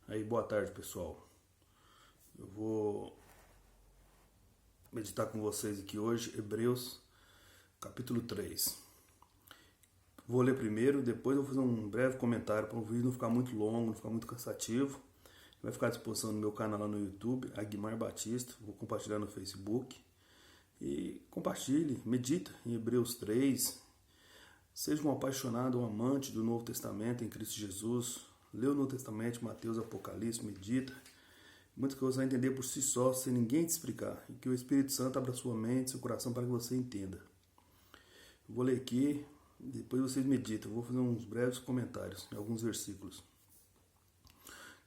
Aí, boa tarde, pessoal. Eu vou meditar com vocês aqui hoje, Hebreus, capítulo 3. Vou ler primeiro, depois eu vou fazer um breve comentário para o vídeo não ficar muito longo, não ficar muito cansativo. Vai ficar à disposição no meu canal lá no YouTube, Aguimar Batista. Vou compartilhar no Facebook. E compartilhe, medita em Hebreus 3. Seja um apaixonado, um amante do Novo Testamento em Cristo Jesus. Lê o Novo Testamento, Mateus, Apocalipse, medita. Muitas coisas você vai entender por si só, sem ninguém te explicar. E que o Espírito Santo abra sua mente, seu coração, para que você entenda. Eu vou ler aqui, depois vocês meditam. Eu vou fazer uns breves comentários em alguns versículos.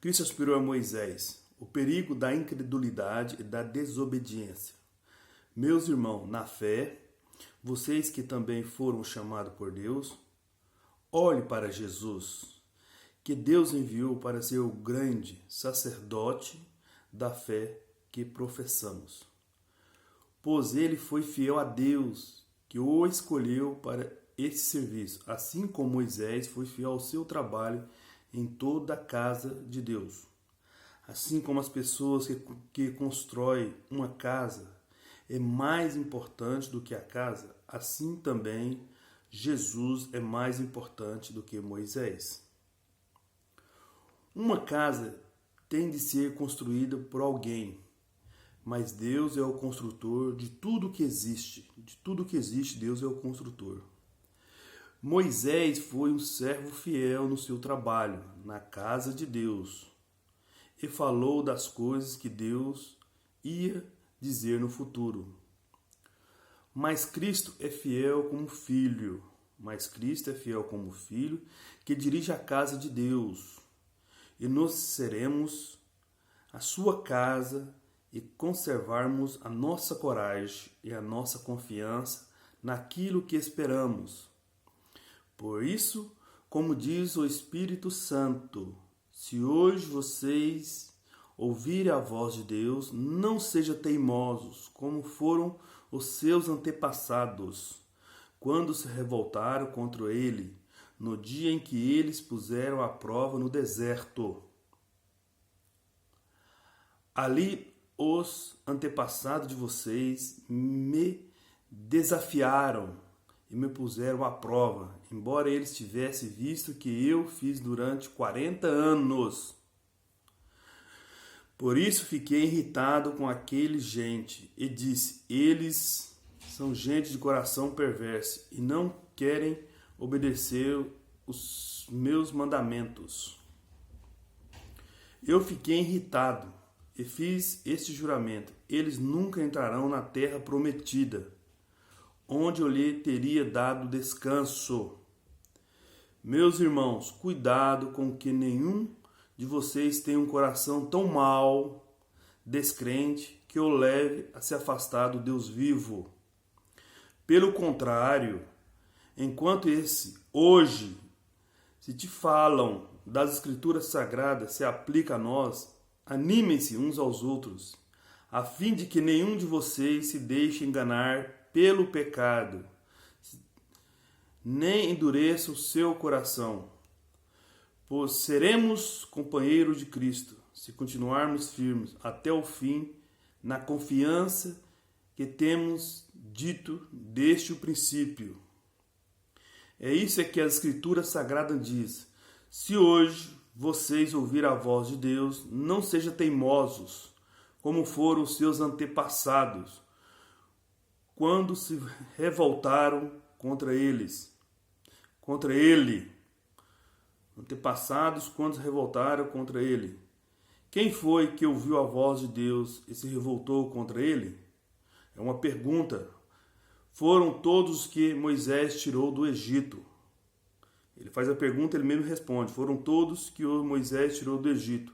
Cristo aspirou a Moisés, o perigo da incredulidade e da desobediência. Meus irmãos, na fé, vocês que também foram chamados por Deus, olhe para Jesus, que Deus enviou para ser o grande sacerdote da fé que professamos. Pois ele foi fiel a Deus, que o escolheu para esse serviço, assim como Moisés foi fiel ao seu trabalho em toda a casa de Deus. Assim como as pessoas que constroem uma casa é mais importante do que a casa, assim também Jesus é mais importante do que Moisés. Uma casa tem de ser construída por alguém, mas Deus é o construtor de tudo que existe. De tudo que existe, Deus é o construtor. Moisés foi um servo fiel no seu trabalho, na casa de Deus, e falou das coisas que Deus ia dizer no futuro. Mas Cristo é fiel como filho. Que dirige a casa de Deus. E nós seremos a sua casa e conservarmos a nossa coragem e a nossa confiança naquilo que esperamos. Por isso, como diz o Espírito Santo, se hoje vocês ouvirem a voz de Deus, não sejam teimosos, como foram os seus antepassados, quando se revoltaram contra ele, no dia em que eles puseram à prova no deserto. Ali os antepassados de vocês me desafiaram e me puseram à prova, embora eles tivessem visto que eu fiz durante 40 anos. Por isso fiquei irritado com aquele gente e disse: eles são gente de coração perverso e não querem obedecer os meus mandamentos. Eu fiquei irritado e fiz este juramento: eles nunca entrarão na terra prometida, onde eu lhe teria dado descanso. Meus irmãos, cuidado com que nenhum de vocês tenha um coração tão mau, descrente, que o leve a se afastar do Deus vivo. Pelo contrário, enquanto hoje se te falam das Escrituras Sagradas, se aplica a nós, animem-se uns aos outros, a fim de que nenhum de vocês se deixe enganar pelo pecado, nem endureça o seu coração, pois seremos companheiros de Cristo, se continuarmos firmes até o fim, na confiança que temos dito desde o princípio. É isso que a Escritura Sagrada diz: se hoje vocês ouvirem a voz de Deus, não sejam teimosos, como foram os seus antepassados, quando se revoltaram contra ele. Antepassados quando se revoltaram contra ele. Quem foi que ouviu a voz de Deus e se revoltou contra ele? É uma pergunta. Foram todos os que Moisés tirou do Egito. Ele faz a pergunta, ele mesmo responde. Foram todos que Moisés tirou do Egito.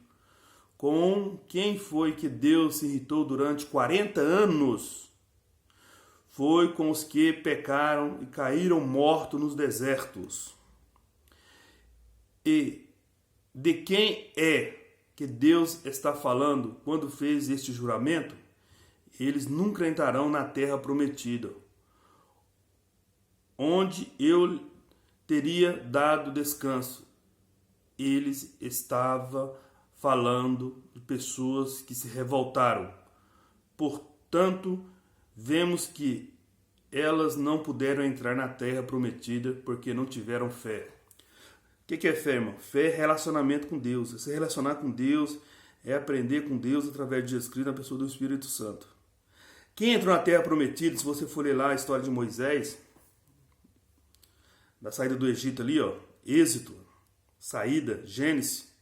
Com quem foi que Deus se irritou durante 40 anos? Foi com os que pecaram e caíram mortos nos desertos. E de quem é que Deus está falando quando fez este juramento? Eles nunca entrarão na terra prometida, onde eu teria dado descanso. Eles estavam falando de pessoas que se revoltaram. Portanto, vemos que elas não puderam entrar na terra prometida porque não tiveram fé. O que é fé, irmão? Fé é relacionamento com Deus. É se relacionar com Deus, é aprender com Deus através de Jesus Cristo na pessoa do Espírito Santo. Quem entrou na terra prometida, se você for ler lá a história de Moisés, da saída do Egito ali, ó, Êxodo, saída, Gênesis,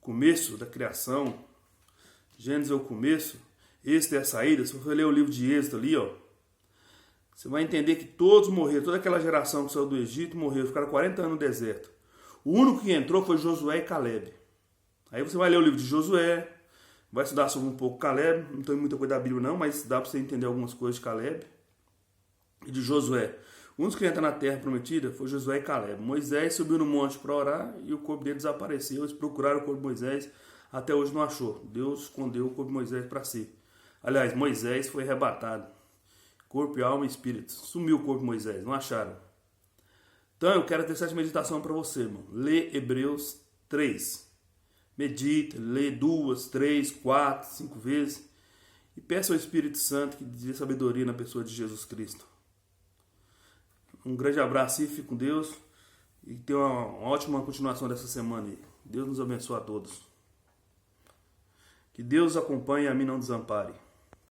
começo da criação, Gênesis é o começo, Êxodo é a saída. Se você for ler o livro de Êxodo ali, ó, você vai entender que todos morreram, toda aquela geração que saiu do Egito morreu, ficaram 40 anos no deserto. O único que entrou foi Josué e Caleb. Aí você vai ler o livro de Josué, vai estudar sobre um pouco Caleb, não tem muita coisa da Bíblia não, mas dá para você entender algumas coisas de Caleb e de Josué. O único que entra na terra prometida foi Josué e Caleb. Moisés subiu no monte para orar e o corpo dele desapareceu. Eles procuraram o corpo de Moisés, até hoje não achou. Deus escondeu o corpo de Moisés para si. Aliás, Moisés foi arrebatado. Corpo, alma e espírito. Sumiu o corpo de Moisés, não acharam. Então eu quero ter essa meditação para você, irmão. Lê Hebreus 3. Medita, lê 2, 3, 4, 5 vezes. E peça ao Espírito Santo que dê sabedoria na pessoa de Jesus Cristo. Um grande abraço e fique com Deus. E tenha uma ótima continuação dessa semana aí. Deus nos abençoe a todos. Que Deus acompanhe e a mim não desampare.